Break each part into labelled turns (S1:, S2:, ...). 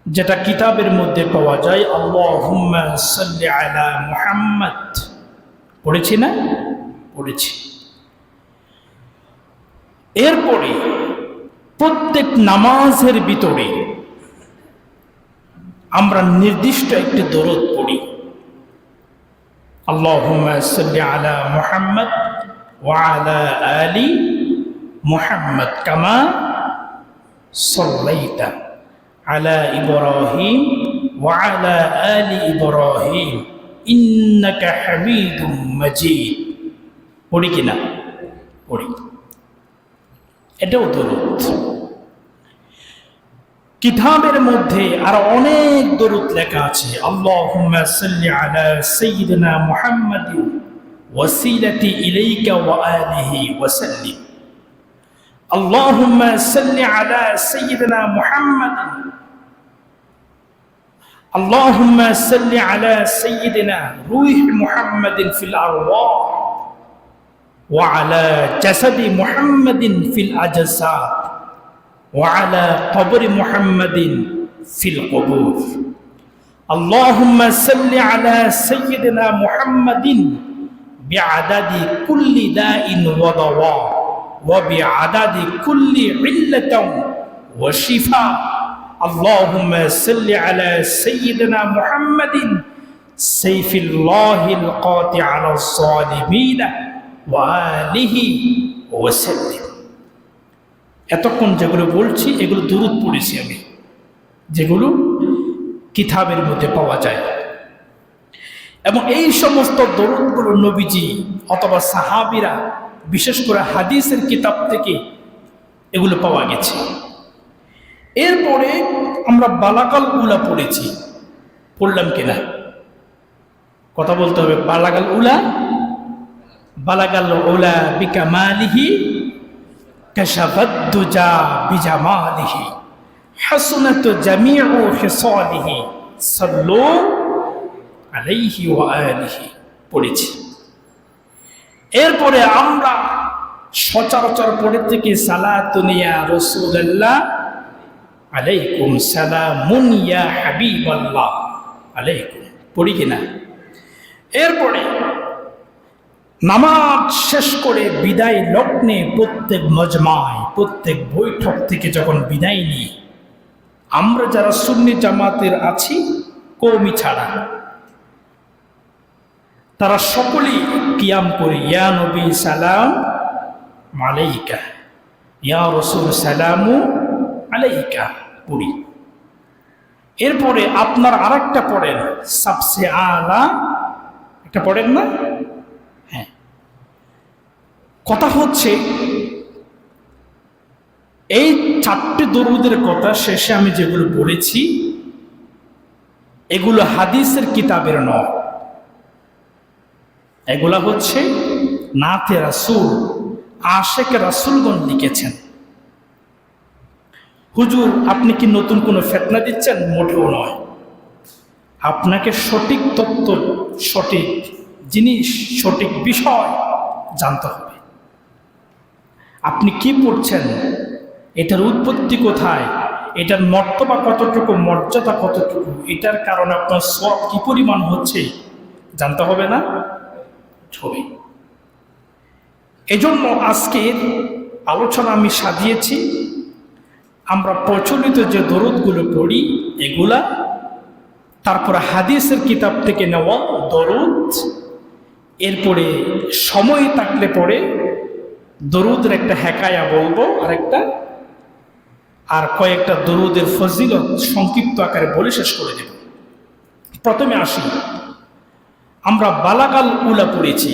S1: যেটা কিতাবের মধ্যে পাওয়া যায়, আল্লাহুম্মা সাল্লি আলা মুহাম্মাদ। পড়েছি না? পড়েছি। এরপরে প্রত্যেক নামাজের ভিতরে আমরা নির্দিষ্ট একটি দরুদ পড়ি, আল্লাহুম্মা সাল্লি আলা মুহাম্মাদ ওয়া আলা আলি মুহাম্মাদ কামা সাল্লাইতা আলা ইব্রাহিম ওয়া আলা আলি ইব্রাহিম ইন্নাকা হামিদুম মাজিদ। পড়ি কিনা? পড়ি। এটাও দরুদ। কিতাবের মধ্যে আর অনেক দরুদ লেখা আছে, আল্লাহুম্মা সাল্লি আলা সাইয়্যিদিনা মুহাম্মাদিন ওয়াসিলাতি ইলাইকা ওয়া আলিহি ওয়া সাল্লিম। আল্লাহুম্মা সাল্লি আলা সাইয়্যিদিনা মুহাম্মাদিন, আল্লাহুম্মা সাল্লি আলা সাইয়্যিদিনা রূহ মুহাম্মাদিন ফিল আরওয়াহ ওয়া আলা জাসাদি মুহাম্মাদিন ফিল আজসাদ وعلى قبر محمد في القبور. اللهم صل على سيدنا محمد بعدد كل داء ودواء وبعدد كل علة وشفاء. اللهم صل على سيدنا محمد سيف الله القاطع على الظالمين وآله وسلم. এতক্ষণ যেগুলো বলছি এগুলো দরুদ পড়েছি আমি, যেগুলো কিতাবের মধ্যে পাওয়া যায়। এবং এই সমস্ত দরুদগুলো নবীজি অথবা সাহাবীরা, বিশেষ করে হাদিসের কিতাব থেকে এগুলো পাওয়া গেছে। এরপরে আমরা বালাগাল উলা পড়েছি, পড়লাম কিনা? কথা বলতে হবে। বালাগাল উলা, বালাগাল উলা বিকামালিহি কাশাফাদ দুজা বিজামালিহি হাসনাত জামিউ খিসালিহি সাল্লু আলাইহি ওয়া আলিহি পড়েছি। এরপরে আমরা সচরাচর পড়ে থেকে সালাতুন ইয়া রাসূলুল্লাহ আলাইকুম সালামুন ইয়া হাবিবাল্লাহ আলাইকুম পড়ি কিনা? এরপরে নামাজ শেষ করে বিদায় লগ্নে প্রত্যেক মজমায়, প্রত্যেক বৈঠক থেকে যখন বিদায় নিই, আমরা যারা সুন্নি জামাতের আছি কওমি ছাড়া, তারা সকলেই কিয়াম করি, ইয়া নবী সালাম আলাইকা, ইয়া রাসূল সালামু আলাইকা পড়ি। এরপরে আপনার আরেকটা পড়েন, সাবসে আলা, একটা পড়েন না? হ্যাঁ। কথা হচ্ছে এই 4টি দরুদের কথা শেষে আমি যেগুলো বলেছি এগুলো হাদিসের কিতাবের নয়, এগুলা হচ্ছে নাতে রাসূল, আশেকে রাসূলগণ লিখেছেন। হুজুর আপনি কি নতুন কোনো ফিতনা দিচ্ছেন? মোটেও নয়। আপনাকে সঠিক তথ্য, সঠিক জিনিস, সঠিক বিষয় জানতে হবে। আপনি কি পড়ছেন, এটার উৎপত্তি কোথায়, এটার মর্তবা কতটুকু, মর্যাদা কতটুকু, এটার কারণে আপনার সওয়াব কি পরিমাণ হচ্ছে জানতে হবে না? ছবি। এজন্য আজকের আলোচনা আমি সাজিয়েছি আমরা প্রচলিত যে দরুদগুলো পড়ি এগুলা, তারপরে হাদিসের কিতাব থেকে নেওয়া দরুদ, এরপরে সময় থাকলে পরে দরুদের একটা হেকায়া বলবো, আর কয়েকটা দরুদের ফজিলত সংক্ষিপ্ত আকারে বলে শেষ করে দেব। প্রথমে আসি, আমরা বালাগাল উলা পড়েছি,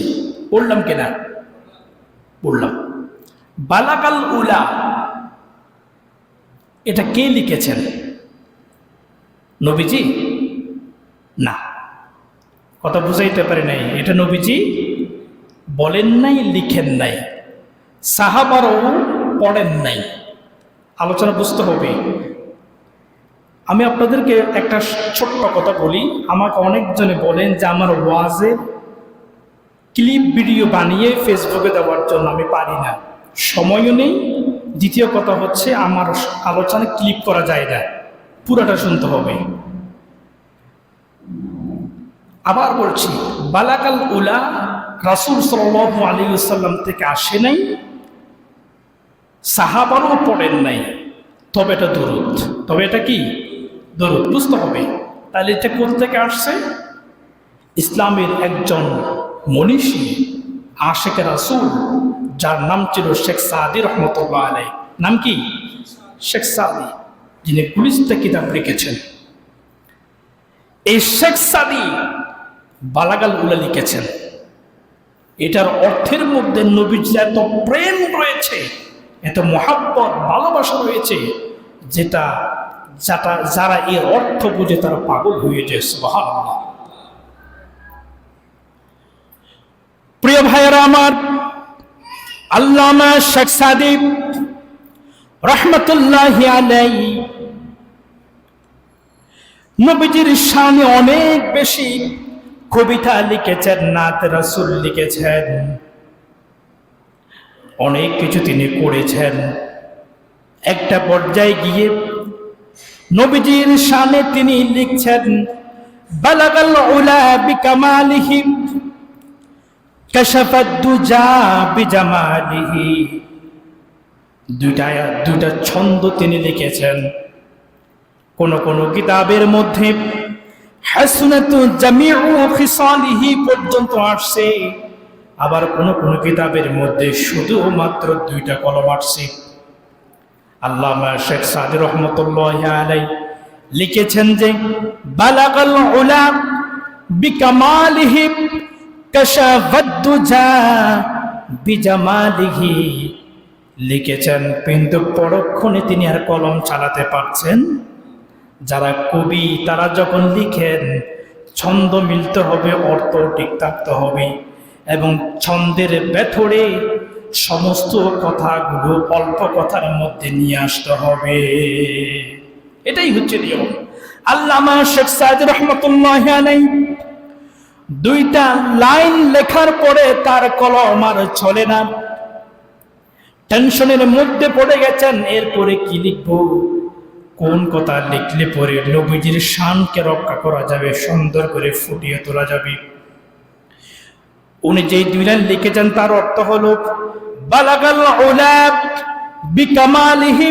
S1: পড়লাম কিনা? পড়লাম। বালাগাল উলা এটা কে লিখেছেন? নবীজি? না, কথা বুঝাইতে পারি নাই। এটা নবীজি বলেন নাই, লিখেন নাই, সাহাবারও পড়েন নাই। আলোচনা বুঝতে হবে। আমি আপনাদেরকে একটা ছোট্ট কথা বলি। আমাকে অনেকজনে বলেন যে আমার ওয়াজে ক্লিপ ভিডিও বানিয়ে ফেসবুকে দেওয়ার জন্য আমি পারি না, সময়ও নেই। দ্বিতীয় কথা হচ্ছে আমার আলোচনা ক্লিপ করা যায় না, পুরাটা শুনতে হবে। আবার বলছি, বালাকাল উলা রাসূল সাল্লাল্লাহু আলাইহি ওয়াসাল্লাম থেকে আসে নাই, সাহাবারও পড়েন নাই, তবে এটা দরুদ। তবে এটা কি দরুদ বুঝতে হবে। তাহলে এটা কোথা থেকে আসছে? ইসলামের একজন মনীষী আশিকে রাসূল, যার নাম ছিল শেখ সাদি রহমতুল্লাহ আলাইহি। নাম কি? শেখ সাদি, যিনি গুলিস্তা কিতাব লিখেছেন। এই শেখ সাদি বালাগাল উলা লিখেছেন। এটার অর্থের মধ্যে নবীজির এত প্রেম রয়েছে, এত মহাব্বত ভালোবাসা রয়েছে, যারা এর অর্থ বুঝে তারা পাগল হয়ে যায়। সুবহানাল্লাহ। প্রিয় ভাইয়েরা আমার, আল্লামা শেখ সাদি রহমতুল্লাহি আলাইহি নবীজির শানে অনেক বেশি কবিতা লিখেছেন, নাত রাসূল লিখেছেন, অনেক কিছু তিনি করেছেন। একটা পর্যায়ে গিয়ে নবীজির শানে তিনি লিখছেন, বালাগাল উলা বিকামালিহি কাশাফাদ দুজা বিজামালিহি। দুইটা ছন্দ তিনি লিখেছেন। কোন কোন কিতাবের মধ্যে হাসনাতু জামিউ খিসালিহি পর্যন্ত আসছে, আবার কোন কোন কিতাবের মধ্যে শুধুমাত্র দুইটা কলম আসছে। আল্লামা শেখ সাদি রহমতুল্লাহি আলাইহি লিখেছেন যে বালাগাল উলা বিকামালিহি কাশাফাদ দুজা বিজামালিহি লিখেছেন, কিন্তু পরক্ষণে তিনি আর কলম চালাতে পারছেন। যারা কবি তারা যখন লিখেন, ছন্দ মিলতে হবে, অর্থ ঠিক থাকতে হবে, এবং ছন্দের ভেতরে সমস্ত কথাগুলো অল্প কথার মধ্যে নিয়ে আসতে হবে। এটাই হচ্ছে নিয়ম। আল্লামা শেখ সাদি রহমতুল্লাহি আলাইহি দুইটা লাইন লেখার পরে তার কলম আর চলে না, টেনশনের মধ্যে পড়ে গেছেন। এরপরে কি লিখবো, কোন কথা লিখলে পরে নবীজির শানকে রক্ষা করা যাবে, সুন্দর করে ফুটিয়ে তোলা যাবে। উনি যেই দুই লাইন লিখেছেন তার অর্থ হলো বালাগাল উলা বিকামালিহি,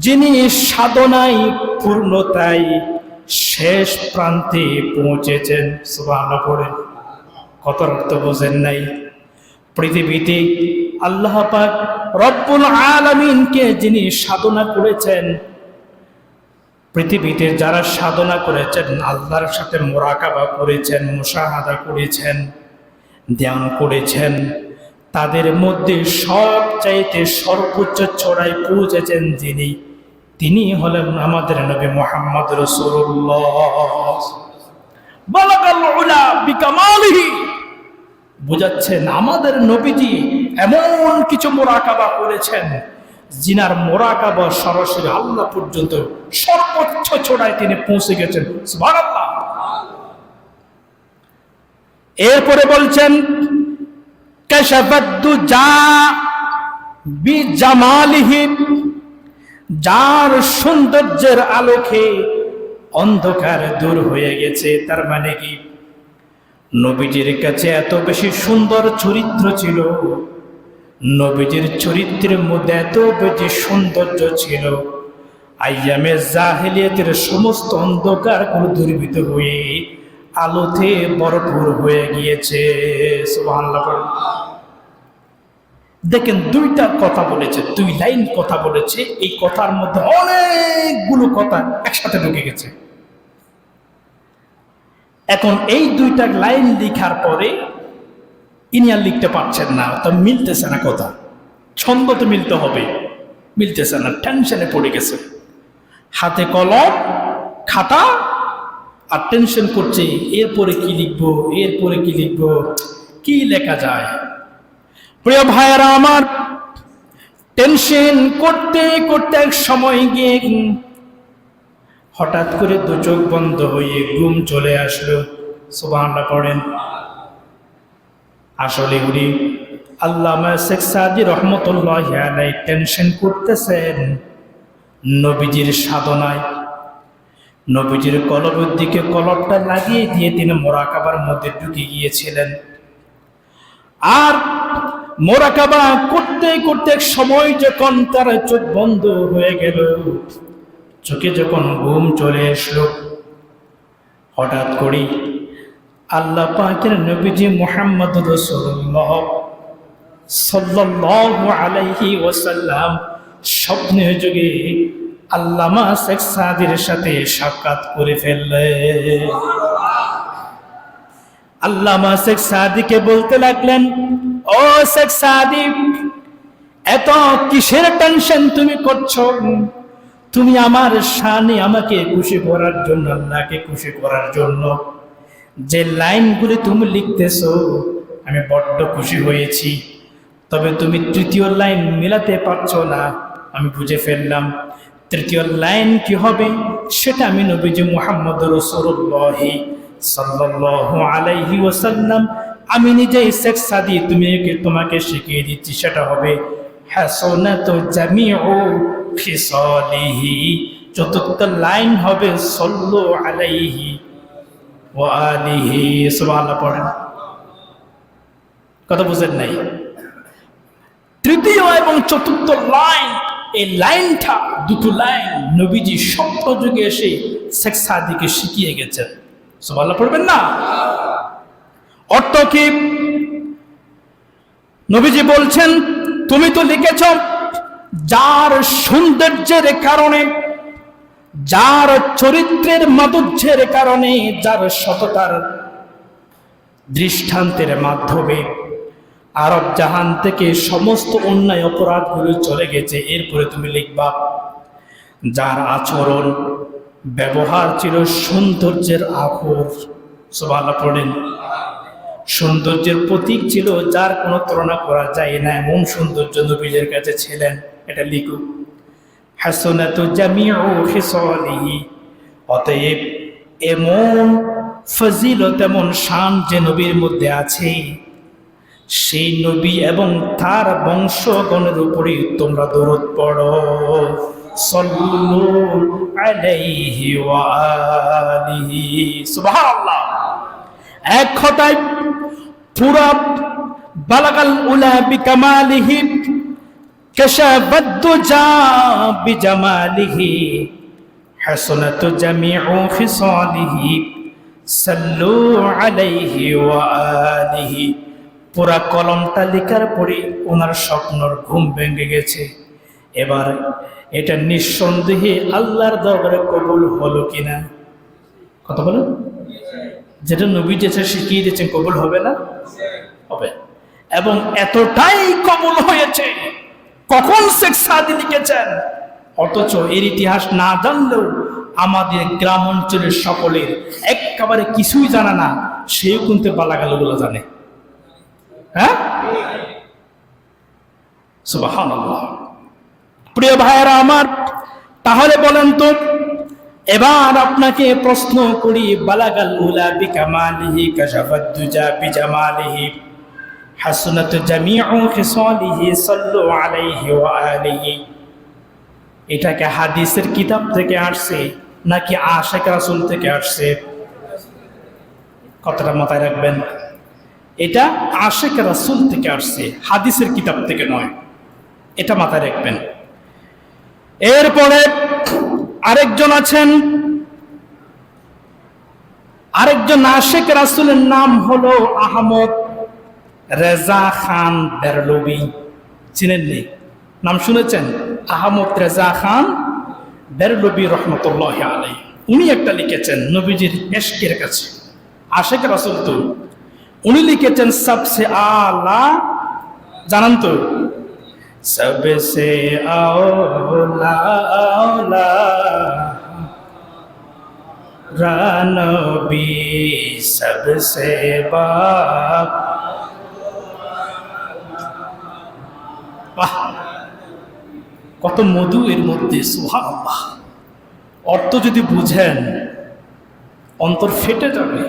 S1: যিনি সাধনায় পূর্ণতায় শেষ প্রান্তে পৌঁছেছেন। সুবহানাল্লাহ পড়েন। কথার অর্থ বোঝেন নাই? পৃথিবীতে আল্লাহ পাক রব্বুল আলামিনকে যিনি সাধনা করেছেন, পৃথিবীতে যারা সাধনা করেছেন, আল্লাহর সাথে মুরাকাবা করেছেন, মুশাহাদা করেছেন, ধ্যান করেছেন, তাদের মধ্যে সবচাইতে সর্বোচ্চ চূড়ায় পৌঁছেছেন যিনি, তিনি হলেন আমাদের নবী মুহাম্মদ রাসূলুল্লাহ। বালাগাল উলা বিকামালিহি বুঝাচ্ছেন আমাদের নবীজি এমন কিছু মুরাকাবা করেছেন, জিনার মোরাকাবা সরাসরি আল্লাহ পর্যন্ত সর্বোচ্চ চূড়ায় তিনি পৌঁছে গেছেন। সুবহানাল্লাহ। এরপরে বলছেন কাশাফাদ দুজা বিজামালিহি, যার সৌন্দর্যের আলোকে অন্ধকার দূর হয়ে গেছে। তার মানে কি, নবীজির কাছে এত বেশি সুন্দর চরিত্র ছিল, নবীজির চরিত্রের মধ্যে এত বেশি সৌন্দর্য ছিল, আইয়ামে জাহেলিয়াতের সমস্ত অন্ধকার গুলো দূরীভূত হয়ে আলোতে ভরপুর হয়ে গিয়েছে। সুবহানাল্লাহ। দেখেন, দুইটা কথা বলেছে, দুই লাইন কথা বলেছে, এই কথার মধ্যে অনেকগুলো কথা একসাথে ঢুকে গেছে। এখন এই দুইটা লাইন লেখার পরে ইনি আর লিখতে পারছেন না, তো মিলতেছে না কথা, ছন্দ তো মিলতে হবে, মিলতেছে না, টেনশনে পড়ে গেছে। হাতে কলম খাতা আর টেনশন করছে, এরপরে কি লিখবো, এরপরে কি লিখবো, কি লেখা যায়। প্রিয় ভাইয়েরা আমার, টেনশন করতে করতে এক সময় গিয়ে হঠাৎ করে দু চোখ বন্ধ হয়ে ঘুম চলে আসলো। সুবহানাল্লাহ পড়েন। আসলে উনি আল্লামা শেখ সাদি রহমতুল্লাহি আলাইহি টেনশন করতেছেন নবীজির সাধনায়, নবীজির কলবের দিকে কলবটা লাগিয়ে দিয়ে তিনি মুরাকাবার মধ্যে ঢুকে গিয়েছিলেন। আর মুরাকাবা করতে করতে সময় যখন তার চোখ বন্ধ হয়ে গেল, চোখে যখন ঘুম চলে আসলো, হঠাৎ করে আল্লাহ পাকের নবীজি মুহাম্মদ রাসূলুল্লাহ সাল্লাল্লাহু আলাইহি ওয়াসাল্লাম স্বপ্নে যুগে আল্লামা শেখ সাদির সাথে সাক্ষাৎ করে ফেললেন। আল্লামা শেখ সাদিকে বলতে লাগলেন, ও শেখ সাদি, এত কিসের টেনশন তুমি করছো? তুমি আমার শানে আমাকে খুশি করার জন্য, আল্লাহকে খুশি করার জন্য যে লাইনগুলি তুমি লিখতেছো, আমি বড্ড খুশি হয়েছি। তবে তুমি তৃতীয় লাইন মিলাতে পারছো না, আমি বুঝে ফেললাম। তৃতীয় লাইন কি হবে সেটা আমি নবীজি মুহাম্মদ রাসূলুল্লাহ সাল্লাল্লাহু আলাইহি ওয়াসাল্লাম আমি নিজেই শেখ সাদি তোমাকে শিখিয়ে দিচ্ছি। সেটা হবে হাসানাতু জামিউ খিসালিহি। চতুর্থ লাইন হবে সাল্লু আলাইহি ওয়া আলিহি। সুবহানাল্লাহ পড়েন। কথা বুঝেন নাই? তৃতীয় এবং চতুর্থ লাইন, এই লাইনটা, দুটো লাইন নবীজি স্বপ্ন যুগে এসে শেখ সাদিকে শিখিয়ে গেছেন। সুবহানাল্লাহ পড়বেন না? অর্থ কি? নবীজি বলছেন, তুমি তো লিখেছ যার সৌন্দর্যের কারণে, যার চরিত্রের মাধুর্যের কারণে, যার সততার দৃষ্টান্তের মাধ্যমে আরব জাহান থেকে সমস্ত অন্যায় অপরাধগুলো চলে গেছে। এরপরে তুমি লিখবা যার আচরণ ব্যবহার ছিল সৌন্দর্যের আখর। সুবহানাল্লাহ পড়েন। সৌন্দর্যের প্রতীক ছিল, যার কোনো তুলনা করা যায় না, এমন সৌন্দর্য নবীদের কাছে ছিলেন। এটা লিখো, হাসানাতু জামিউ খিসালিহি। অতএব এমন ফজিলত, এমন শান যে নবীর মধ্যে আছে, সেই নবী এবং তার বংশগণের উপরে তোমরা দরুদ পড়ো। সাল্লু আলাইহি ওয়া আলিহি। সুবহানাল্লাহ। এক কথায় পুরা বালাগাল উলা বিকামালিহি কাশাফাদ দুজা বিজামালিহি হাসানাতু জামিউ খিসালিহি সাল্লু আলাইহি ওয়া আলিহি। পুরা কলমটা লেখার পরে ওনার স্বপ্নর ঘুম ভেঙে গেছে। এবার এটা নিঃসন্দেহে আল্লাহর দরবারে কবুল হলো কিনা? কথা বলুন। যেটা নবী যেটা শিখিয়ে দিয়েছেন কবুল হবে না? হবে। এবং এতটাই কবুল হয়েছে, কখন শেখ সাদি লিখেছেন, অথচ এর ইতিহাস না জানলেও আমাদের গ্রাম অঞ্চলের সকলের একেবারে কিছুই জানা না, সেও কিন্তু বালাগালগুলো জানে। হ্যাঁ, সুবহানাল্লাহ। প্রিয় ভাইয়েরা আমার, তাহলে বলেন তো, এবার আপনাকে প্রশ্ন করি, বালাগাল উলা বিকামালিহি কাশাফাদ দুজা বিজামালিহি হাসানাতু জামিউ খিসালিহি সাল্লু আলাইহি ওয়া আলিহি, এটাকে হাদিসের কিতাব থেকে আসছে নাকি আশিক রাসূল থেকে আসছে? কথাটা মাথায় রাখবেন। এটা আশিক রাসূল থেকে আসছে, হাদিসের কিতাব থেকে নয়। এটা মাথায় রাখবেন। এরপরে আরেকজন আছেন, আরেকজন আশিক রাসূলের নাম হলো আহমদ রেজা খান বেরলভী। চিনেননি? নাম শুনেছেন? আহমদ রেজা খান বেরলভী রহমতুল্লাহ আলাইহি। উনি একটা লিখেছেন নবীজির ইশকের কাছে, আশিক রাসূল তো। উনি লিখেছেন সবসে আলা, জানান তো? सबसे औला औला नबी सबसे बाप। কত মধু এর মধ্যে, সুবহানাল্লাহ। অর্থ যদি বুঝেন অন্তর ফেটে যাবে।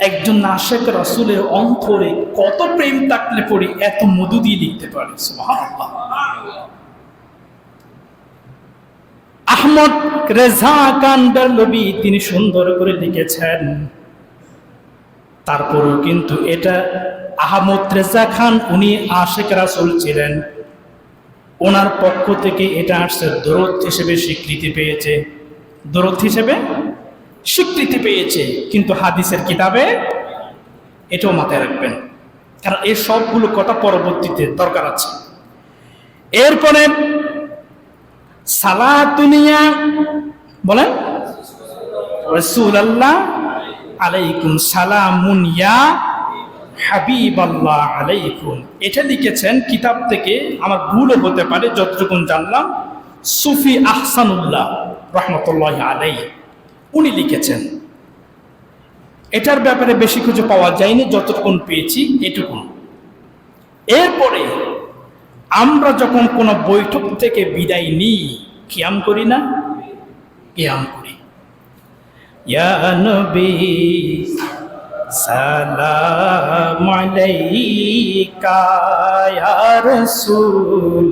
S1: একজন আশিক রাসূলের অন্তরে কত প্রেম থাকলে পরে এত মধু দিয়ে লিখতে পারে, সুবহানাল্লাহ। আহমদ রেজা খান বেরলভী তিনি সুন্দর করে লিখেছেন। তারপরেও কিন্তু এটা আহমদ রেজা খান উনি আশিক রাসূল ছিলেন, ওনার পক্ষ থেকে এটা আসছে দরুদ হিসেবে স্বীকৃতি পেয়েছে, দরুদ হিসেবে স্বীকৃতি পেয়েছে, কিন্তু হাদিসের কিতাবে এটাও মাথায় রাখবেন, কারণ এই সবগুলো কথা পরবর্তীতে দরকার আছে। এরপরে সালাতুনিয়া বলেন রাসূলুল্লাহ আলাইকুম সালামুন ইয়া হাবিবাল্লাহ আলাইকুম, এটা লিখেছেন কিতাব থেকে, আমার ভুলও হতে পারে, যতটুকু জানলাম সুফি আহসানুল্লাহ রহমতুল্লাহি আলাইহি উনি লিখেছেন। এটার ব্যাপারে বেশি কিছু পাওয়া যায়নি, যতটুকু পেয়েছি এটুকু। এরপরে আমরা যখন কোনো বৈঠক থেকে বিদায় নিই, কিয়াম করি না? কিয়াম করি। ইয়া নবী সালাম আলাইকা ইয়া রাসূল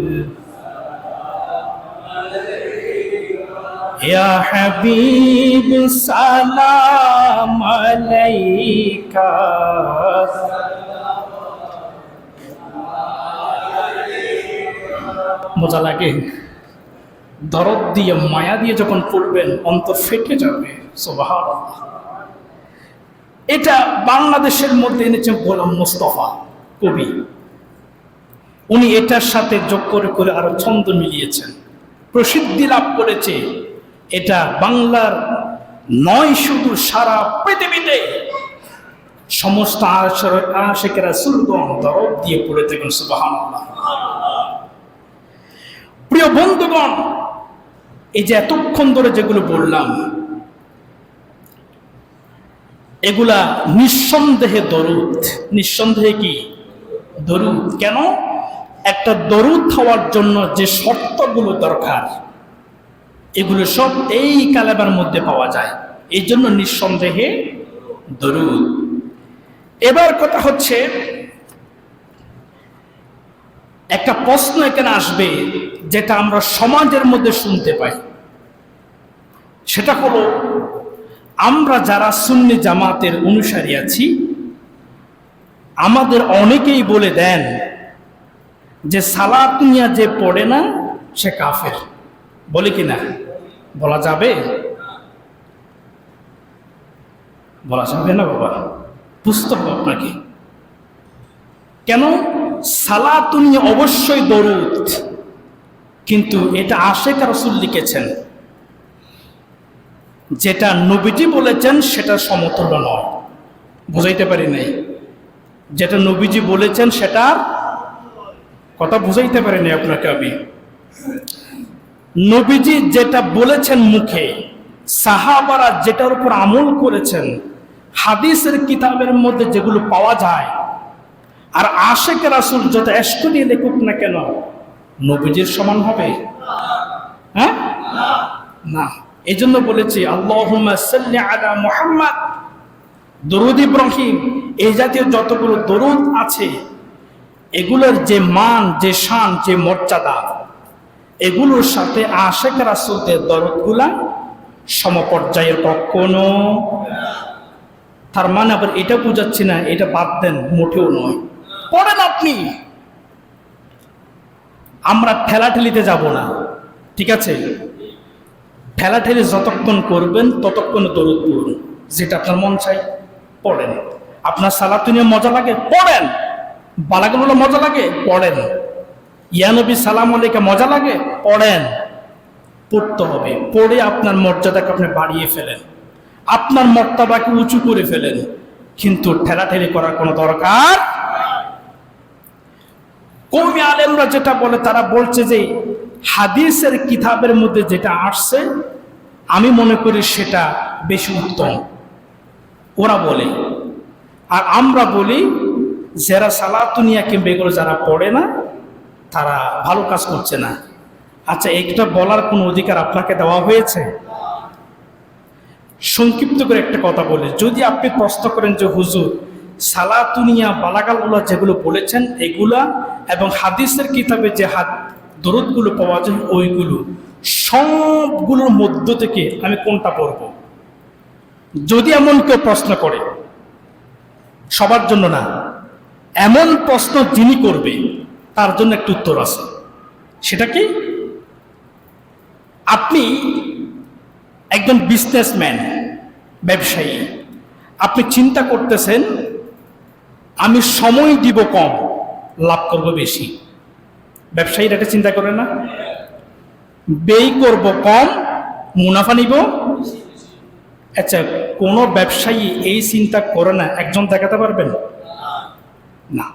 S1: ইয়া হাবিব সালাম আলাইকা। মজা লাগে, দরদ দিয়ে মায়া দিয়ে যখন পড়বেন অন্তর ফেটে যাবে। সুবহানাল্লাহ। এটা বাংলাদেশের মধ্যে এনেছেন গোলাম মোস্তফা কবি, উনি এটার সাথে যোগ করে করে আরো ছন্দ মিলিয়েছেন, প্রসিদ্ধি লাভ করেছে। এটা বাংলার নয়, শুধু সারা পৃথিবীতে সমস্ত আশিক রাসূলগণ দরদ দিয়ে পড়ে থাকেন। সুবহানাল্লাহ। প্রিয় বন্ধুগণ, এই যে এতক্ষণ ধরে যেগুলো বললাম, এগুলা নিঃসন্দেহে দরুদ। নিঃসন্দেহে কি? দরুদ। কেন? একটা দরুদ হওয়ার জন্য যে শর্তগুলো দরকার, এগুলো সব এই কালেমার মধ্যে পাওয়া যায়, এই জন্য নিঃসন্দেহে দরুদ। এবার কথা হচ্ছে, একটা প্রশ্ন এখানে আসবে যেটা আমরা সমাজের মধ্যে শুনতে পাই, সেটা হলো আমরা যারা সুন্নি জামাতের অনুসারী আছি, আমাদের অনেকেই বলে দেন যে সালাতুনিয়া যে পড়ে না সে কাফের। বলে কি না? বলা যাবে? বলা যাবে না বাবা, বুঝতে হবে আপনাকে। কেন? সালাতুনিয়া অবশ্যই দরুদ, কিন্তু এটা আশিক রাসূল লিখেছেন, যেটা নবীজি বলেছেন সেটা সমতুল্য নয়। বুঝাইতে পারি নাই? যেটা নবীজি বলেছেন সেটার কথা বুঝাইতে পারি নাই আপনাকে আমি। নবীজি যেটা বলেছেন মুখে, সাহাবারা যেটার উপর আমল করেছেন, হাদিসের কিতাবের মধ্যে যেগুলো পাওয়া যায়, আর আশিক রাসূল যত এশক দিয়ে লেখুক না কেন, নবীজির সমান হবে? হ্যাঁ, না। এই জন্য বলেছি আল্লাহুম্মা সাল্লি আলা মুহাম্মদ, দরুদ ইব্রাহিম, এই জাতীয় যতগুলো দরুদ আছে, এগুলোর যে মান, যে শান, যে মর্যাদা, এগুলোর সাথে আশিক রাসূলদের দরুদগুলা সমপর্যায়ের কখনো। তার মানে আবার এটা বুঝাচ্ছি না এটা বাদ দেন, মোটেও নয়। পড়েন আপনি, আমরা ঠেলাঠেলিতে যাব না, ঠিক আছে? ঠেলাঠেলি যতক্ষণ করবেন ততক্ষণ দরুদ পড়ুন, যেটা আপনার মন চাই পড়েন। আপনার সালাতুনিয়া মজা লাগে পড়েন, বালাগুলো মজা লাগে পড়েন, ইয়া নবী সালাম আলাইকা মজা লাগে পড়েন। পড়তে হবে, পড়ে আপনার মর্যাদাকে আপনি বাড়িয়ে ফেলেন, আপনার মর্যাদাকে উঁচু করে ফেলেন, কিন্তু ঠেলাঠেলি করার কোনো দরকার। কওমি আলেমরা যেটা বলে, তারা বলছে যে হাদিসের কিতাবের মধ্যে যেটা আসছে আমি মনে করি সেটা বেশি উত্তম, ওরা বলে। আর আমরা বলি যারা সালাতুনিয়া কিংবা এগুলো যারা পড়ে না তারা ভালো কাজ করছে না। আচ্ছা, এটা বলার কোনো অধিকার আপনাকে দেওয়া হয়েছে? সংক্ষিপ্ত করে একটা কথা বলি, যদি আপনি প্রশ্ন করেন যে হুজুর সালাতুনিয়া বালাগালগুলো যেগুলো বলেছেন এগুলা এবং হাদিসের কিতাবে যে দরুদগুলো পাওয়া যায় ওইগুলো সবগুলোর মধ্য থেকে আমি কোনটা পড়ব? যদি এমন কেউ প্রশ্ন করে, সবার জন্য না, এমন প্রশ্ন যিনি করবে তার জন্য একটু উত্তর আছে। সেটা কি? আপনি একজন বিজনেসম্যান, ব্যবসায়ী, আপনি চিন্তা করতেছেন আমি সময় দিব কম, লাভ করব বেশি। ব্যবসায়ীরা এটা চিন্তা করে না? ব্যয় করব কম, মুনাফা নিব। আচ্ছা, কোনো ব্যবসায়ী এই চিন্তা করে না একজন দেখাতে পারবেন? না।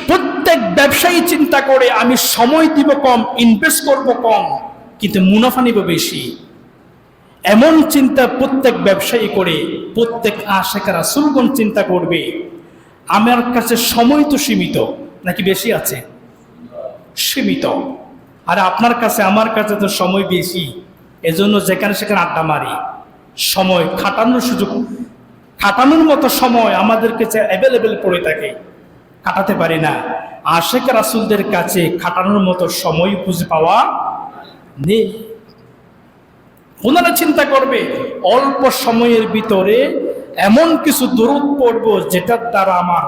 S1: প্রত্যেক ব্যবসায়ী চিন্তা করে আমি সময় দিব কম, ইনভেস্ট করব কম, কিন্তু মুনাফা নিব বেশি। এমন চিন্তা প্রত্যেক ব্যবসায়ী করে। প্রত্যেক আশিক রাসূলগণ চিন্তা করবে আমার কাছে সময় তো সীমিত, নাকি বেশি আছে? সীমিত। আর আপনার কাছে আমার কাছে তো সময় বেশি, এজন্য যেখানে সেখানে আড্ডা মারি। সময় খাটানোর সুযোগ, খাটানোর মতো সময় আমাদের কাছে অ্যাভেলেবেল পড়ে থাকে, কাটাতে পারি না। আশিক রাসূলদের কাছে খাটানোর মতো সময় খুঁজে পাওয়া নেই। ওনারা চিন্তা করবে অল্প সময়ের ভিতরে এমন কিছু দরুদ পড়ব যেটার দ্বারা আমার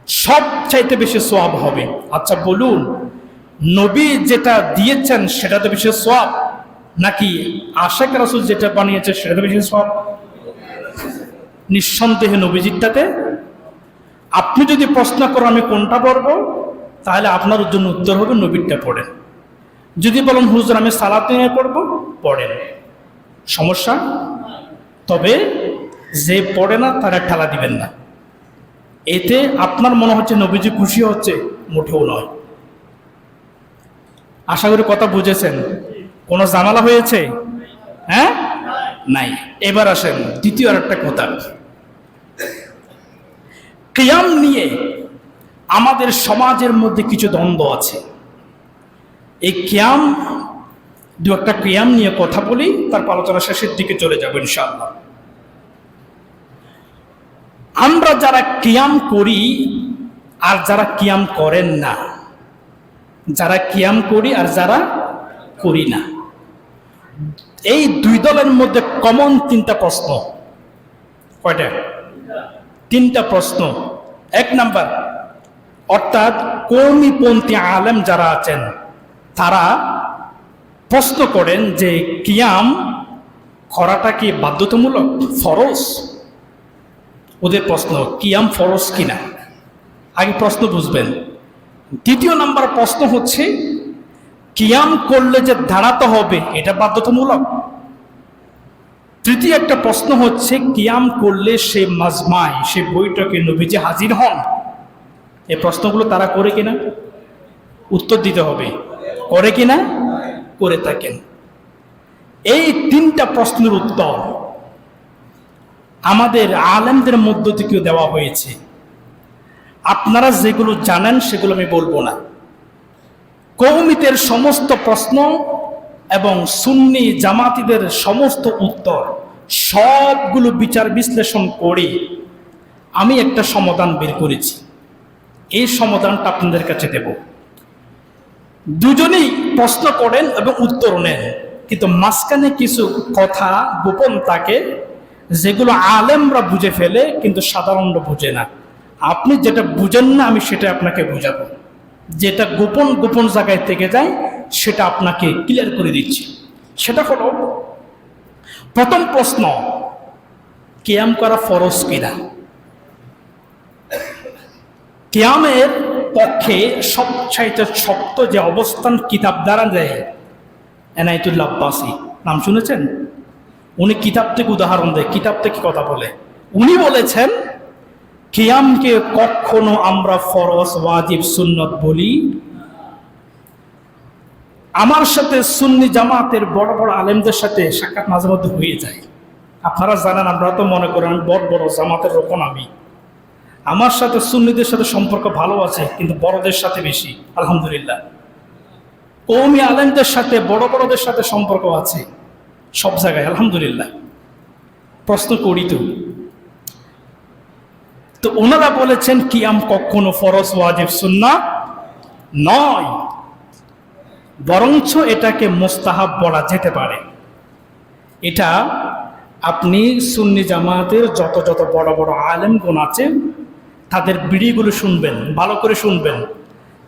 S1: সব চাইতে বেশি সওয়াব হবে। আচ্ছা বলুন, নবী যেটা দিয়েছেন সেটাতে বেশি সওয়াব, নাকি আশিক রাসূল যেটা বানিয়েছে সেটাতে বেশি সওয়াব? নিঃসন্দেহে নবীজিরটাতে। আপনি যদি প্রশ্ন করেন আমি কোনটা পড়ব, তাহলে আপনার জন্য উত্তর হবে নবীরটা পড়েন। যদি বলেন হুজুর আমি সালাতে পড়ব, পড়েন, সমস্যা। তবে যে পড়ে না তারা ঠেলা দিবেন না। এতে আপনার মনে হচ্ছে নবীজি খুশি হচ্ছে, মোটেও নয়। আশা করি কথা বুঝেছেন। কোনো ঝামেলা হয়েছে? হ্যাঁ, নাই। এবার আসেন দ্বিতীয় আর একটা কথা। কিয়াম নিয়ে আমাদের সমাজের মধ্যে কিছু দ্বন্দ্ব আছে। এই কিয়াম, দু একটা কিয়াম নিয়ে কথা বলি, তারপর আলোচনা শেষের দিকে চলে যাব ইনশাআল্লাহ। আমরা যারা কিয়াম করি আর যারা কিয়াম করেন না, যারা কিয়াম করি আর যারা করি না, এই দুই দলের মধ্যে কমন তিনটা প্রশ্ন। কয়টা? তিনটা প্রশ্ন। এক নাম্বার, অর্থাৎ কওমিপন্থী আলেম যারা আছেন তারা প্রশ্ন করেন যে কিয়াম করাটা কি বাধ্যতামূলক, ফরজ? ওদের প্রশ্ন কিয়াম ফরজ কিনা, আগে প্রশ্ন বুঝবেন। দ্বিতীয় নাম্বার প্রশ্ন হচ্ছে কিয়াম করলে যে দাঁড়াতে হবে এটা বাধ্যতামূলক। তৃতীয় একটা প্রশ্ন হচ্ছে কিয়াম করলে সে মাজমায়, সে বৈঠকে নবীজি হাজির হন। এই প্রশ্নগুলো তারা করে কিনা উত্তর দিতে হবে। করে কিনা? করে থাকেন। এই তিনটা প্রশ্নের উত্তর আমাদের আলেমদের মধ্য থেকেও দেওয়া হয়েছে। আপনারা যেগুলো জানেন সেগুলো আমি বলবো না। কওমিদের সমস্ত প্রশ্ন এবং সুন্নি জামাতিদের সমস্ত উত্তর সবগুলো বিচার বিশ্লেষণ করে আমি একটা সমাধান বের করেছি। এই সমাধানটা আপনাদের কাছে দেব। দুজনেই প্রশ্ন করেন এবং উত্তর নেন, কিন্তু মাঝখানে কিছু কথা গোপন থাকে যেগুলো আলেমরা বুঝে ফেলে কিন্তু সাধারণরা বুঝে না। আপনি যেটা বুঝেন না আমি সেটা আপনাকে বুঝাবো। যেটা গোপন গোপন জায়গায় থেকে যায় সেটা আপনাকে ক্লিয়ার করে দিচ্ছি। সেটা হলো, প্রথম প্রশ্ন, কিয়াম করা ফরজ কিনা? কিয়ামের পক্ষে সবচাইতে শক্ত যে অবস্থান কিতাব দ্বারা দেয়, এনায়েতুল্লাহ আব্বাসী নাম শুনেছেন? উনি কিতাব থেকে উদাহরণ দেয়, কিতাব থেকে কথা বলে। উনি বলেছেন কিয়ামকে কখনো আমরা ফরজ, ওয়াজিব, সুন্নত বলি। আমার সাথে সুন্নি জামাতের বড় বড় আলেমদের সাথে সাক্ষাৎ মাঝে মধ্যে হয়ে যায়। আপনারা জানেন, আমরা তো মনে করেন বড় বড় জামাতের রকম। আমার সাথে সুন্নিদের সাথে সম্পর্ক ভালো আছে, কিন্তু বড়দের সাথে বেশি আলহামদুলিল্লাহ। কওমি আলেমদের সাথে, বড় বড়দের সাথে সম্পর্ক আছে সব জায়গায় আলহামদুলিল্লাহ। প্রশ্ন করি তো ওনারা বলেছেন কিয়াম কখনো ফরজ, ওয়াজিব, সুন্নাহ নয়, বরঞ্চ এটাকে মুস্তাহাব বলা যেতে পারে। এটা আপনি সুন্নি জামাতের যত যত বড় বড় আলেমগণ আছেন তাদের বিড়িগুলো শুনবেন, ভালো করে শুনবেন।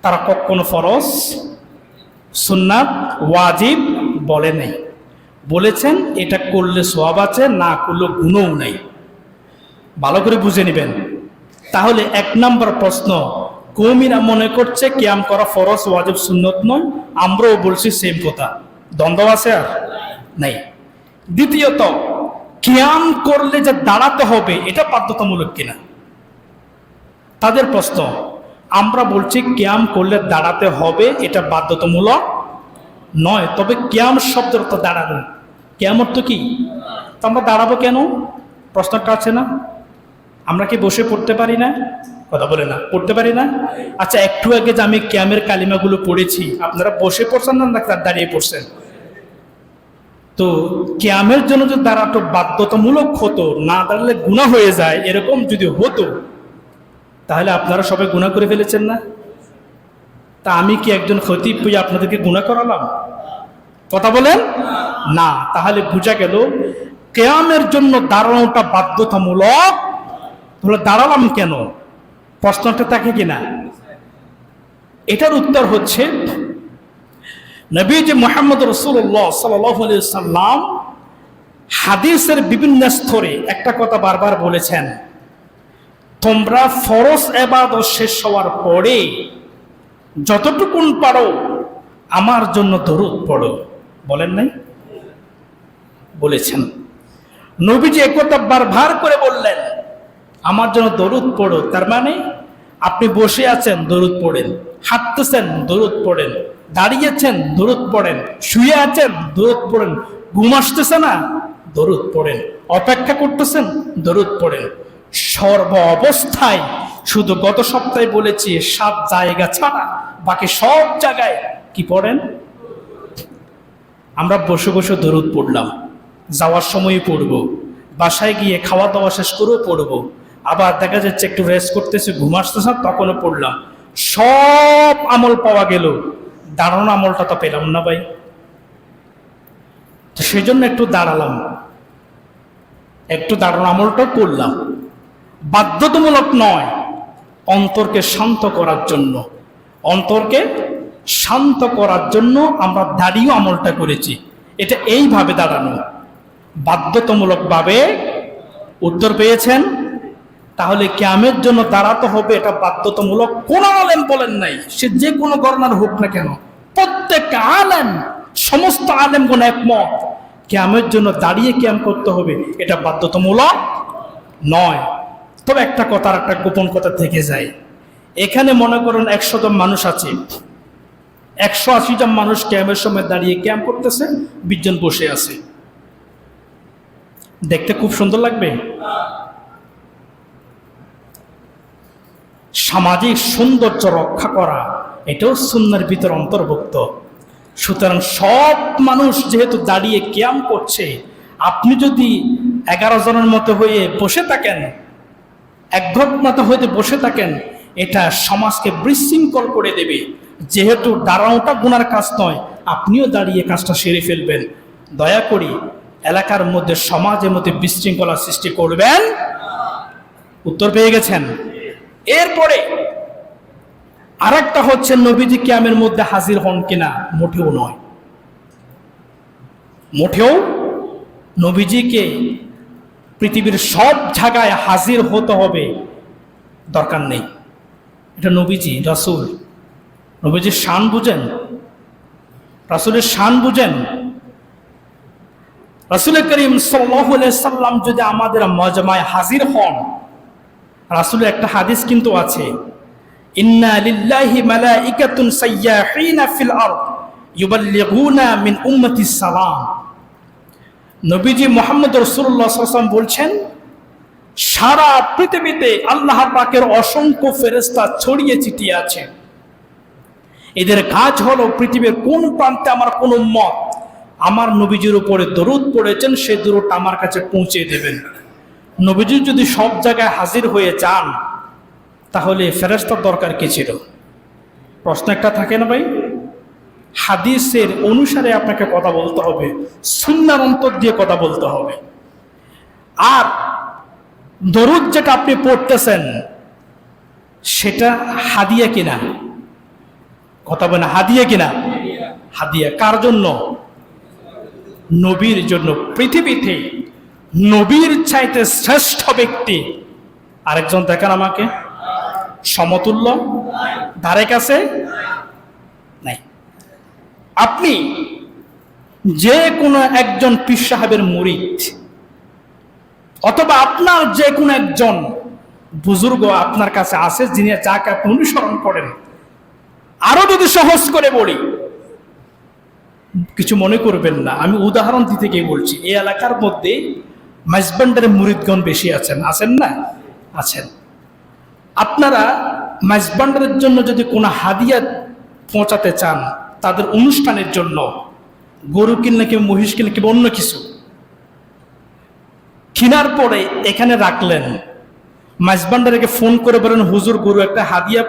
S1: তারা কখনো ফরজ, সুন্নাত, ওয়াজিব বলে নাই। বলেছেন এটা করলে সওয়াব আছে, না করলে গুণও নাই। ভালো করে বুঝে নেবেন। তাহলে 1 নম্বর প্রশ্ন, কওমিরা মনে করছে কিয়াম করা ফরজ, ওয়াজিব, সুন্নত নয়, আমরাও বলছি সেম কথা। দ্বন্দ্ব আছে আর নাই। দ্বিতীয়ত, কিয়াম করলে যে দাঁড়াতে হবে এটা বাধ্যতামূলক কিনা, তাদের প্রশ্ন। আমরা বলছি কিয়াম করলে দাঁড়াতে হবে, এটা বাধ্যতামূলক নয়। তবে কিয়াম শব্দের তো দাঁড়ানো, কিয়াম অর্থ কি? তো আমরা দাঁড়াবো কেন, প্রশ্নটা আছে না? আমরা কি বসে পড়তে পারি না? কথা বলে না, পড়তে পারি না? আচ্ছা, একটু আগে যে আমি কিয়ামের কালিমাগুলো পড়েছি, আপনারা বসে পড়ছেন না দাঁড়িয়ে পড়ছেন? তো কিয়ামের জন্য যদি দাঁড়াতো বাধ্যতামূলক হতো, না দাঁড়ালে গুনাহ হয়ে যায়, এরকম যদি হতো তাহলে আপনারা সবাই গুনাহ করে ফেলেছেন না? তা আমি কি একজন খতিব হয়ে আপনাদেরকে গুনাহ করালাম? কথা বলেন না। তাহলে বোঝা গেল কিয়ামের জন্য দাঁড়ানোটা বাধ্যতামূলক। তাহলে দাঁড়ালাম কেন, প্রশ্নটা থাকে কিনা? এটার উত্তর হচ্ছে, নবীজি মুহাম্মদ রাসূলুল্লাহ সাল্লাল্লাহু আলাইহি সাল্লাম হাদিসের বিভিন্ন স্তরে একটা কথা বারবার বলেছেন, তোমরা ফরজ ইবাদত শেষ হওয়ার পরে যতটুকুন পারো আমার জন্য দরুদ পড়ো। বলেন নাই? বলেছেন। নবীজি একথা বারবার করে বললেন, আমার জন্য দরুদ পড়ো। তার মানে আপনি বসে আছেন, দরুদ পড়েন। হাঁটতেছেন, দরুদ পড়েন। দাঁড়িয়েছেন, দরুদ পড়েন। শুয়ে আছেন, দরুদ পড়েন। ঘুম আসতেছে না, দরুদ পড়েন। অপেক্ষা করতেছেন, দরুদ পড়েন। সর্ব অবস্থায়, শুধু গত সপ্তাহে বলেছি 7 জায়গা ছাড়া বাকি সব জায়গায় কি পড়েন? আমরা বসে বসে দরুদ পড়লাম, যাওয়ার সময় পড়ব, বাসায় গিয়ে খাওয়া দাওয়া শেষ করেও পড়ব, আবার দেখা যাচ্ছে একটু রেস্ট করতেছে, ঘুম আসতেছে, তখনও পড়লাম। সব আমল পাওয়া গেল, দাঁড়ানো আমলটা তো পেলাম না ভাই। তো সেই জন্য একটু দাঁড়ালাম, একটু দাঁড়ানো আমলটা করলাম। বাধ্যতামূলক নয়, অন্তরকে শান্ত করার জন্য, অন্তরকে শান্ত করার জন্য আমরা দাঁড়িয়ে আমলটা করেছি। এটা এইভাবে দাঁড়ানো, বাধ্যতামূলকভাবে। উত্তর পেয়েছেন? তাহলে কিয়ামের জন্য দাঁড়াতে হবে, এটা বাধ্যতামূলক। কোন আলেম বলেন নাই, সে যে কোনো গণনার হোক না কেন, প্রত্যেক আলেম, সমস্ত আলেমগণ একমত, কিয়ামের জন্য দাঁড়িয়ে কিয়াম করতে হবে, এটা বাধ্যতামূলক নয়। তবে একটা কথা, আর একটা গোপন কথা থেকে যায়। এখানে মনে করুন 100 জন মানুষ আছে, 180 জন মানুষ কিয়ামের সময় দাঁড়িয়ে কিয়াম করতেছে, 20 জন বসে আছে। দেখতে খুব সুন্দর লাগবে? সামাজিক সৌন্দর্য রক্ষা করা এটাও সুন্নাহর ভিতর অন্তর্ভুক্ত। সুতরাং সব মানুষ যেহেতু দাঁড়িয়ে কিয়াম করছে, আপনি যদি 11 জনের মতো হয়ে বসে থাকেন, একঘট মতো হয়ে বসে থাকেন, এটা সমাজকে বিশৃঙ্খল করে দেবে। যেহেতু দাঁড়ানোটা গুনার কাজ নয়, আপনিও দাঁড়িয়ে কাজটা সেরে ফেলবেন। দয়া করি এলাকার মধ্যে, সমাজের মধ্যে বিশৃঙ্খলা সৃষ্টি করবেন। উত্তর পেয়ে গেছেন? এরপরে আরেকটা হচ্ছে, নবীজি কিয়ামের মধ্যে হাজির হন কিনা? মোটেও নয়, মোটেও নবীজিকে পৃথিবীর সব জায়গায় হাজির হতে হবে দরকার নেই। এটা নবীজি, রাসূল, নবীজির শান বুঝেন, রাসূলের শান বুঝেন। রাসূল করিম সাল্লাল্লাহু আলাইহি সাল্লাম যদি আমাদের মজমায় হাজির হন, রাসূলের একটা হাদিস কিন্তু আছে, ইন্না লিল্লাহি মালাইকাতুন সাইয়াহিনা ফিল আরদ ইউবাল্লিগুনা মিন উম্মতিস সালাম। নবীজি মুহাম্মদ রাসূলুল্লাহ সাল্লাল্লাহু আলাইহি ওয়াসাল্লাম বলছেন, সারা পৃথিবীতে আল্লাহ পাকের অসংখ্য ফেরেশতা ছড়িয়ে ছিটিয়ে আছে। এদের কাজ হলো পৃথিবীর কোন প্রান্তে আমার কোন উম্মত আমার নবীজির উপরে দরুদ পড়েছেন, সেই দরুদ আমার কাছে পৌঁছে দেবেন। নবীজি যদি সব জায়গায় হাজির হয়ে যান, তাহলে ফেরেশতার দরকার কি ছিল? প্রশ্ন একটা থাকে না ভাই, হাদিসের অনুসারে আপনাকে কথা বলতে হবে, সুন্নাহর অন্তর দিয়ে কথা বলতে হবে। আর দরুদ যেটা আপনি পড়তেছেন সেটা হাদিয়া কিনা, কথা বলে হাদিয়া কিনা? হাদিয়া। কার জন্য? নবীর জন্য। পৃথিবীতে নবীর চাইতে শ্রেষ্ঠ ব্যক্তি আরেকজন দেখেন আমাকে, সমতুল্য ধারে কাছে নাই। আপনি যে কোনো একজন পীর সাহেবের মুরিদ অথবা আপনার যে কোনো একজন বুজুর্গ আপনার কাছে আছে যিনি যাকে আপনি অনুসরণ করেন, আরো যদি সহজ করে বলি, কিছু মনে করবেন না, আমি উদাহরণ দিতে গিয়ে বলছি, এই এলাকার মধ্যে মাইজবান্ডারের মুরিদগণ বেশি আছেন না? আছেন। আপনারা মাইজবান্ডারের জন্য যদি কোনো হাদিয়া পৌঁছাতে চান, তাদের অনুষ্ঠানের জন্য গরু কিনলে কি মহিষ কিনলে কি অন্য কিছু কেনার পরে এখানে রাখলেন, মাইজবান্ডারকে ফোন করে বলেন হুজুর গরু একটা হাদিয়া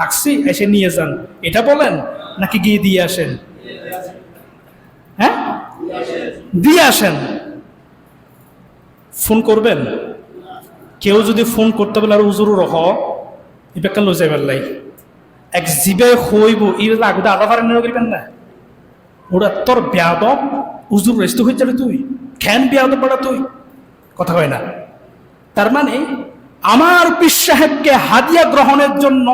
S1: রাখছি এসে নিয়ে যান, এটা বলেন নাকি গিয়ে দিয়ে আসেন? হ্যাঁ, দিয়ে আসেন। ফোন করবেন? কেউ যদি ফোন করতে বলে আর হুজুর রহ এবার লো যাইবার লাই এক জিবে হইব এর আগুদা আধা পারেন করবেন না, ওরা তোর বেয়াদব হুজুর রেস্ত হয়ে যাবে, তুই খ্যান বেয়াদব পড়া তুই, কথা হয় না। তার মানে আমার পীর সাহেবকে হাদিয়া গ্রহণের জন্য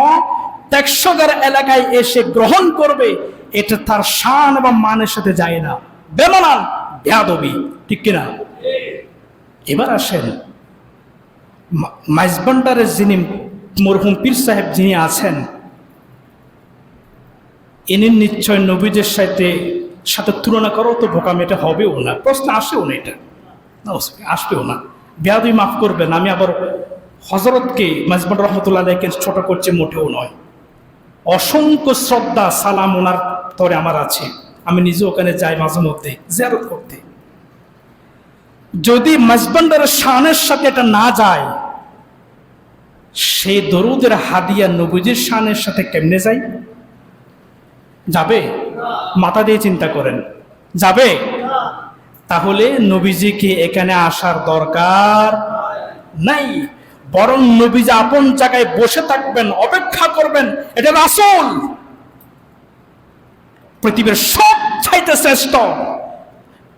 S1: টেকসগার এলাকায় এসে গ্রহণ করবে, এটা তার শান এবং মানের সাথে যায় না, বেমানান বেয়াদবি, ঠিক কিনা? এবার আসেন, মাইজবান্ডারের যিনি মরহুম পীর সাহেব যিনি আছেন, ইনি নিশ্চয় নবীদের সাথে তুলনা করো তো বোকামি, এটা হবেও না, প্রশ্ন আসেও না, এটা আসবেও না। বেয়াদবি মাফ করবেন, আমি আবার হযরতকে মাইজবান্ডার রহমতুল্লাহ আলাইহিকে ছোট করছে মোটেও নয়। অসংখ্য শ্রদ্ধা সালাম ওনার তরে আমার আছে, আমি নিজে ওখানে যাই মাঝে মধ্যে জিয়ারত করতে। যদি মাইজবান্ডারের শানের সাথে এটা না যায়, সেই দরুদের হাদিয়া নবীজির শানের সাথে কেমনে যায়? যাবে? মাথা দিয়ে চিন্তা করেন, যাবে? তাহলে নবীজিকে এখানে আসার দরকার নাই, বরং নবীজি আপন জায়গায় বসে থাকবেন, অপেক্ষা করবেন। এটা রাসূল, পৃথিবীর সব চাইতে শ্রেষ্ঠ,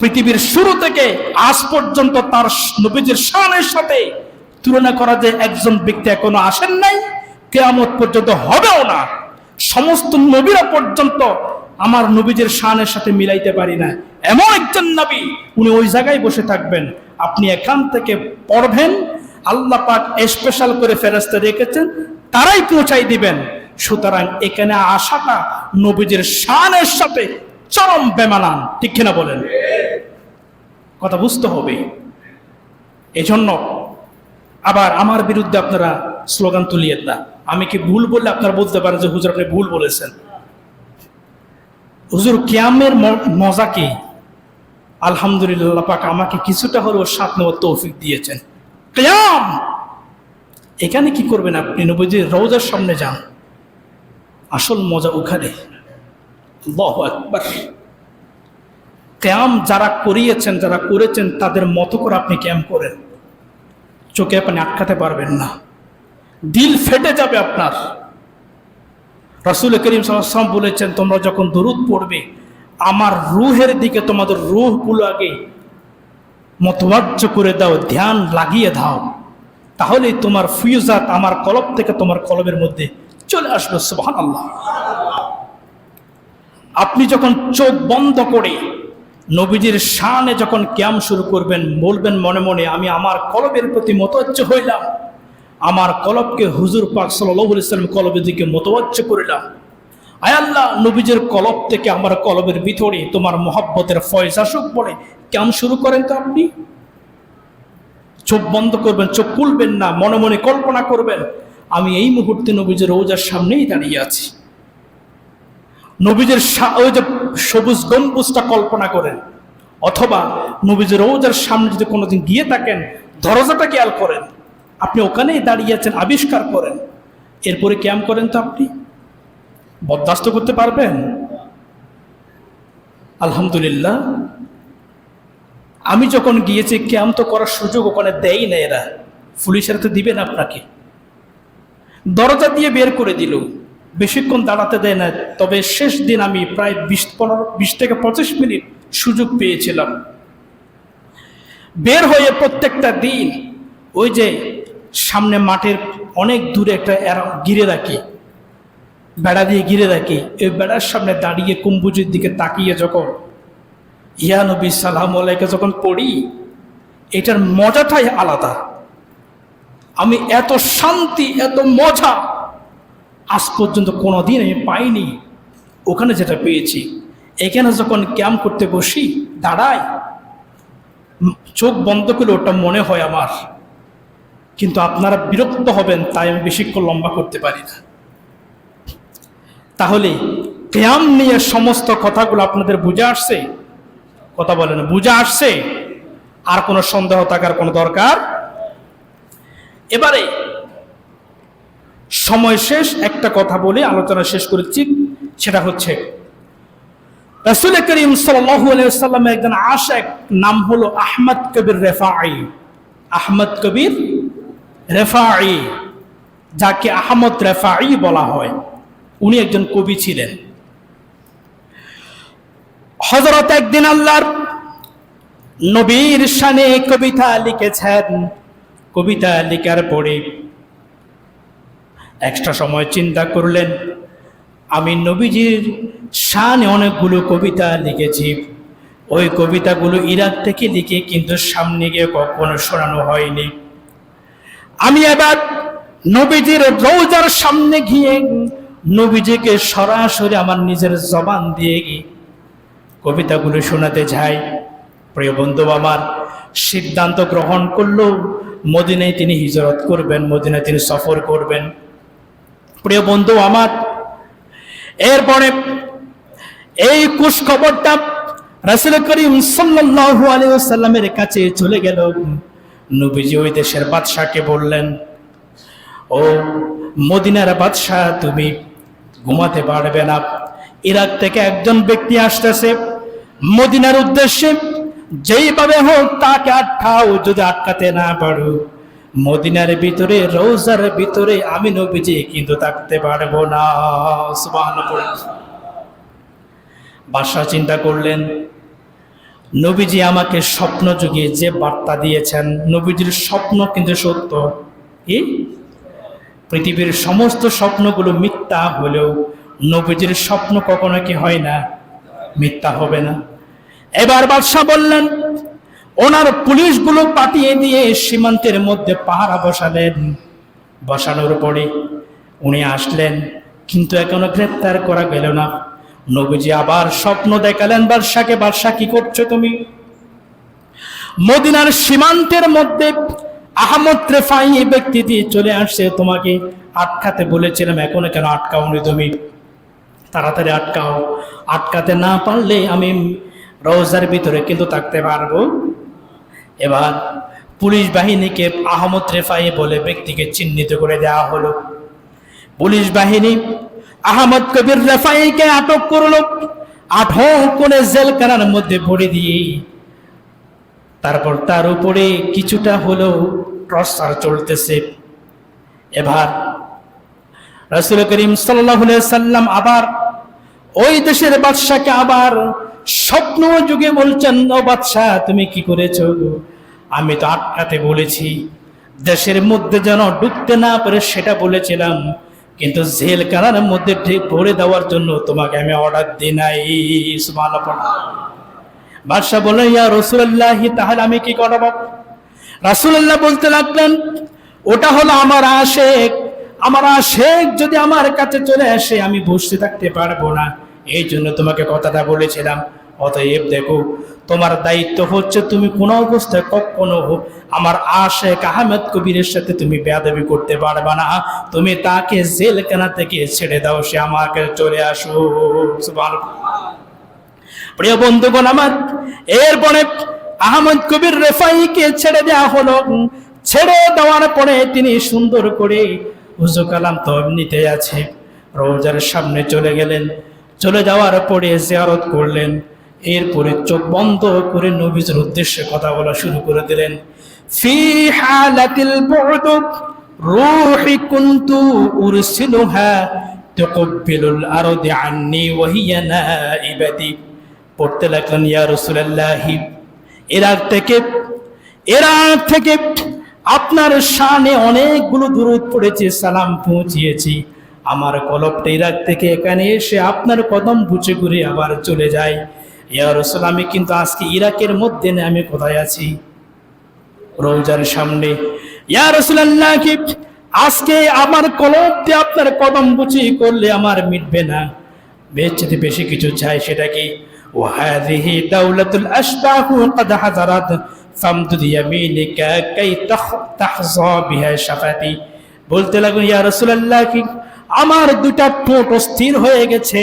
S1: পৃথিবীর শুরু থেকে আজ পর্যন্ত তার নবীজির শানের সাথে তুলনা করা যে একজন ব্যক্তি এখনো আসেন নাই, কিয়ামত পর্যন্ত হবেও না। সমস্ত নবীরা পর্যন্ত আমার নবীজির শানের সাথে মিলাইতে পারি না, এমন একজন নবী, উনি ওই জায়গায় বসে থাকবেন, আপনি এখান থেকে পড়বেন, আল্লাহ পাক স্পেশাল করে ফেরেশতা রেখেছেন, তারাই পৌঁছাই দিবেন। সুতরাং এখানে আসাটা নবীজির শানের সাথে চরম বেমানান, ঠিক কিনা বলেন? কথা বুঝতে হবে। এজন্য আবার আমার বিরুদ্ধে আপনারা স্লোগান তুলিয়েন না। আমি কি ভুল বললে আপনারা বলতে পারেন যে হুজুর আপনি ভুল বলেছেন। হুজুর কিয়ামের মজা কি? আলহামদুলিল্লাহ, পাক আমাকে কিছুটা হলেও সাথ নেওয়ার তৌফিক দিয়েছেন। কিয়াম এখানে কি করবেন? আপনি নবীজির রওজার সামনে যান, আসল মজা ওখানে। আল্লাহু আকবার। কিয়াম যারা করিয়েছেন, যারা করেছেন, তাদের মতো করে আপনি কিয়াম করেন, চোখে আপনি আটকাতে পারবেন না, দিল ফেটে যাবে আপনার। রাসূল করিম সাল্লাল্লাহু আলাইহি ওয়াসাল্লাম বলেছেন, তোমরা যখন দরুদ পড়বে, আমার রূহের দিকে তোমাদের রূহগুলো আগে মতওয়াজ্জ করে দাও, ধ্যান লাগিয়ে দাও, তাহলে তোমার ফিউজাত আমার কলব থেকে তোমার কলবের মধ্যে চলে আসবে। সুবহানাল্লাহ। আপনি যখন চোখ বন্ধ করে নবীজির শানে যখন কিয়াম শুরু করবেন, বলবেন মনে মনে, আমি আমার কলবের প্রতি মতওয়াজ্জ হইলাম, আমার কলবকে হুজুর পাক সাল্লাল্লাহু আলাইহি ওয়াসাল্লাম কলবের দিকে মতওয়াজ্জ করিলাম। আয় আল্লাহ, নবীজির কলব থেকে আমার কলবের ভিতরে তোমার মহব্বতের ফয়েজ আসুক বলে কিয়াম শুরু করেন। তো আপনি চোখ বন্ধ করবেন, চোখ খুলবেন না, মনে মনে কল্পনা করবেন, আমি এই মুহূর্তে নবীজির রওজার সামনেই দাঁড়িয়ে আছি। নবীজির ওই যে সবুজ গম্বুজটা কল্পনা করেন, অথবা নবীজির রওজার সামনে যদি কোনোদিন গিয়ে থাকেন, দরজাটা খেয়াল করেন, আপনি ওখানেই দাঁড়িয়ে আছেন, আবিষ্কার করেন, এরপরে কিয়াম করেন। তো আপনি বরদাস্ত করতে পারবেন? আলহামদুলিল্লাহ, আমি যখন গিয়েছি ক্যাম্প তো করার সুযোগ ওখানে দেয় না এরা। পুলিশের তো দিবেন আপনাকে, দরজা দিয়ে বের করে দিল, বেশিক্ষণ দাঁড়াতে দেয় না। তবে শেষ দিন আমি প্রায় 20 থেকে 25 মিনিট সুযোগ পেয়েছিলাম। বের হয়ে প্রত্যেকটা দিন ওই যে সামনে মাঠের অনেক দূরে একটা ঘিরে রাখি, বেড়া দিয়ে ঘিরে রাখি, ওই বেড়ার সামনে দাঁড়িয়ে গম্বুজের দিকে তাকিয়ে যখন ইয়া নবী সালাম আলাইকা যখন পড়ি, এটার মজাটাই আলাদা। আমি এত শান্তি, এত মজা আজ পর্যন্ত কোনোদিন আমি পাইনি। ওখানে যেটা পেয়েছি, এখানে যখন ক্যাম্প করতে বসি, দাঁড়াই, চোখ বন্ধ করে ওটা মনে হয় আমার। কিন্তু আপনারা বিরক্ত হবেন, তাই আমি বেশিক্ষণ লম্বা করতে পারি না। তাহলে ক্যাম্প নিয়ে সমস্ত কথাগুলো আপনাদের বুঝে আসছে? কথা বলেন, বুঝে আসছে? আর কোনো সন্দেহ থাকার কোনো দরকার? এবারে সময় শেষ, একটা কথা বলে আলোচনা শেষ করেছি। সেটা হচ্ছে রাসূল করিম সাল্লাল্লাহু আলাইহি ওয়াসাল্লামের একজন আশিক, নাম হলো আহমদ কবির রেফাঈ। আহমদ কবির রেফাঈ, যাকে আহমদ রেফাঈ বলা হয়, উনি একজন কবি ছিলেন। হযরত একদিন আল্লাহর নবীর শানে কবিতা লিখেছেন। কবিতা লেখার পরে একটা সময় চিন্তা করলেন, আমি নবীজির শানে অনেকগুলো কবিতা লিখেছি, ওই কবিতাগুলো ইরাক থেকে লিখে কিন্তু সামনে গিয়ে কখনো শোনানো হয়নি। আমি এবার নবীজির রওজার সামনে গিয়ে নবীজিকে সরাসরি আমার নিজের জবান দিয়ে কবিতাগুলো শোনাতে যাই। প্রিয় বন্ধু আমার, সিদ্ধান্ত গ্রহণ করলো মদিনায় তিনি হিজরত করবেন, মদিনায় তিনি সফর করবেন। প্রিয় বন্ধু আমার, এরপরে এই কুশ খবরটা রাসূল করিম সাল্লাল্লাহু আলাইহি ওয়াসাল্লামের কাছে চলে গেল। নবীজি ওই দেশের বাদশাকে বললেন, ও মদিনার বাদশা, তুমি ঘুমাতে পারবে না, ইরাক থেকে একজন ব্যক্তি আসতেছে মদিনার উদ্দেশ্যে, যেইভাবে হোক তাকে আটকাও। যদি আটকাতে না পারো, মদিনার ভিতরে, রওজার ভিতরে আমি নবীজি কিন্তু থাকতে পারবো না। সুবহানাল্লাহ। বাদশা চিন্তা করলেন, নবীজি আমাকে স্বপ্ন যুগে যে বার্তা দিয়েছেন, নবীজির স্বপ্ন কিন্তু সত্য। কি? পৃথিবীর সমস্ত স্বপ্নগুলো মিথ্যা হলেও নবীজির স্বপ্ন কখনো কি হয় না? মিথ্যা হবে না। এবার বাদশা বললেন, ওনার পুলিশগুলো পাঠিয়ে দিয়ে সীমান্তের মধ্যে পাহারা বসালেন। বসানোর পরে উনি আসলেন, কিন্তু এখনো গ্রেপ্তার করা গেল না। নবীজি আবার স্বপ্ন দেখালেন বাদশাকে, বাদশা কি করছো তুমি? মদিনার সীমান্তের মধ্যে আহমদ রেফাঈ ব্যক্তিটি চলে আসছে, তোমাকে আটকাতে বলেছিলাম, এখনো কেন আটকাওনি তুমি? তাড়াতাড়ি আটকাও, আটকাতে না পারলে আমি রওজার ভিতরে কিন্তু থাকতে পারবো। এবার পুলিশ বাহিনীকে আহমদ রেফাঈ বলে ব্যক্তিকে চিহ্নিত করে দেওয়া হলো। পুলিশ বাহিনী আহমদ কবির রেফাঈকে আটক করলো, আটক করে জেলখানার মধ্যে ভরে দিয়ে তারপর তার উপরে কিছুটা হলেও টর্চার চলতেছে। এবার রাসূল করিম সাল্লাল্লাহু আলাইহি সাল্লাম আবার ওই দেশের বাদশাকে আবার স্বপ্ন যুগে বলছেন, ও বাদশা, তুমি কি করেছো? আমি তো আটকাতে বলেছি, দেশের মধ্যে যেন ঢুকতে না পারে সেটা বলেছিলাম, কিন্তু জেলখানার মধ্যে ভরে দেওয়ার জন্য তোমাকে আমি অর্ডার দিই নাই। সুবহানাল্লাহ। বাদশা বললেন, ইয়া রাসূলুল্লাহ, তাহলে আমি কি করব? রাসূলুল্লাহ বলতে লাগলেন, ওটা হলো আমার আশিক, আমার আশিক যদি আমার কাছে চলে আসে আমি বসে থাকতে পারবো না, এই জন্য তোমাকে কথাটা বলেছিলাম। অতএব দেখো, তোমার দায়িত্ব হচ্ছে তুমি কোনো অবস্থায় কখনো আমার আশিক আহমদ কবিরের সাথে তুমি বেয়াদবি করতে পারবে না। তুমি তাকে জেলখানা থেকে ছেড়ে দাও, সে আমাকে চলে আসো। সুবহানাল্লাহ। প্রিয় বন্ধুগণ আমার, এরপরে আহমদ কবির রেফাঈকে ছেড়ে দেওয়া হলো। ছেড়ে দেওয়ার পরে তিনি সুন্দর করে উযু কালাম তো এমনিতে আছে, রওজার সামনে চলে গেলেন। চলে যাওয়ার পরে জিয়ারত করলেন। এরপরে চোখ বন্ধ করে নবীজির উদ্দেশ্যে কথা বলা শুরু করে দিলেন। ফি হালাতিল বু'দ রূহি কুনতু উরসিলুহা তুকব্বিলুল আরদি আন্নি ওয়া হিয়া নাইবাতি। পড়তে লাগলেন, ইয়া রাসূলুল্লাহ, ইরাক থেকে আপনার শানে অনেকগুলো দুরূদ পড়েছি, সালাম পৌঁছিয়েছি। আমার কলবটা ইরাক থেকে এখানে এসে আপনার কদম বুঝে ঘুরে আবার চলে যায়। ইয়া রাসূল, আমি কিন্তু আজকে ইরাকের মধ্যে না, আমি কোথায় আছি? রওজার সামনে। ইয়া রাসূলুল্লাহ, আজকে আমার কলব দিয়ে আপনার কদম বুঝি করলে আমার মিটবে না, বেচতে বেশি কিছু চাই। সেটা কি? ওয়াহাদিহি দাওলাতুল আশবাহু ক্বাদ হাজারাত ফামদুদ ইয়ামিনিকা কাই তাহযা বিহা শাফাতি। বলতে লাগলেন, ইয়া রাসূলুল্লাহ, আমার দুটা ঠোঁট স্থির হয়ে গেছে,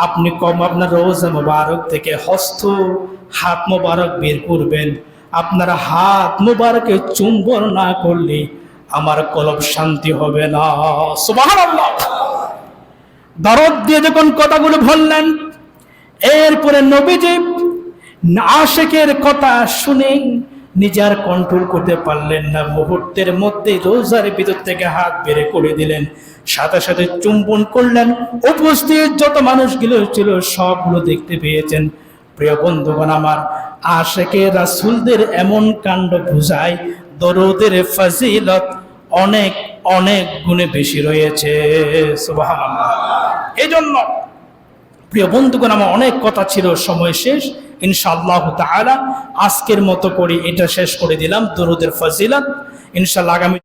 S1: আপনি আপনার রওজা মুবারক থেকে হাত মুবারক বের করবেন। আপনার হাত মুবারকে চুম্বন না করলে আমার কলব শান্তি হবে না। সুবহানাল্লাহ। দরদ দিয়ে যখন কথাগুলো বললেন, এরপরে নবীজি আশিকের কথা শুনে নিজের কন্ট্রোল করতে পারলেন না। মুহূর্তের মধ্যে রোজার ভিতর থেকে হাত বের করে দিলেন, সাথে সাথে চুম্বন করলেন। উপস্থিত যত মানুষগুলো ছিল সবগুলো দেখতে পেয়েছেন। প্রিয় বন্ধুগণ আমার, আশিকে রাসূলদের এমন কাণ্ড বুঝায় দরুদের ফজিলত অনেক অনেক গুণে বেশি রয়েছে। সুবহানাল্লাহ। এই জন্য প্রিয় বন্ধুগণ আমার অনেক কথা ছিল, সময় শেষ। ইনশাআল্লাহ তাআলা আজকের মতো করে এটা শেষ করে দিলাম, দরুদের ফজিলত। ইনশাআল্লাহ আগামী